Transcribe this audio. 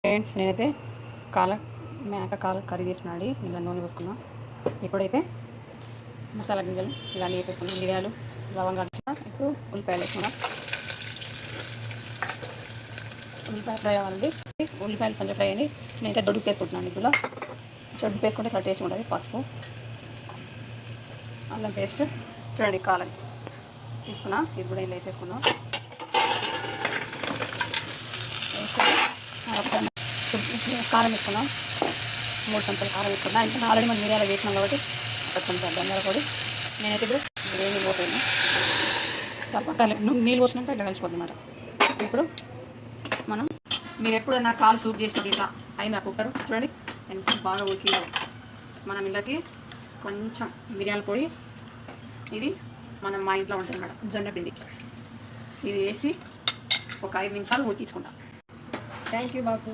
Friends నేనైతే కాల మేక కాల కర్రీ చేస్తున్నాండి. ఇలా నూనె పోసుకున్నా. ఇప్పుడైతే మసాలా గింజలు ఇవన్నీ వేసేసుకున్నాం. మిరియాలు, లవంగాలు ఇప్పుడు ఉల్లిపాయలు వేసుకున్నాం. ఉల్లిపాయ ఫ్రై అవ్వాలండి. ఉల్లిపాయలు కొంచెం ఫ్రై అయ్యి నేనైతే దొడ్డుకు వేసుకుంటున్నాను. ఇప్పుడు దొడ్డుకు వేసుకుంటే చాలా టేస్ట్ ఉంటుంది. పసుపు, అల్లం పేస్ట్ చూడండి కాలం తీసుకున్నా. ఇప్పుడు ఇలా వేసేసుకున్నాం. కారం వేసుకున్నాం. 3 చెంచాలు కారం వేసుకున్నా. ఇంకా ఆల్రెడీ మనం మిరియాలు వేసినాం కాబట్టి ఒక చెంచా ధనియాల పొడి. నేనైతే ఇప్పుడు నీళ్ళు పోసాను. సరిపడాలి నీళ్ళు పోసినాక ఇట్లా కలిసిపోతుంది అన్నమాట. ఇప్పుడు మనం మీరు ఎప్పుడన్నా కాలు సూప్ చేసినప్పుడు ఇట్లా అయిందా కుక్కర్ చూడండి ఎంత బాగా ఉడికిందో. మనం ఇళ్ళకి కొంచెం మిరియాల పొడి, ఇది మనం మా ఇంట్లో ఉంటుంది మేడం జొన్న పిండి, ఇది వేసి ఒక 5 నిమిషాలు ఉడికించుకుంటాం. Thank you Babu.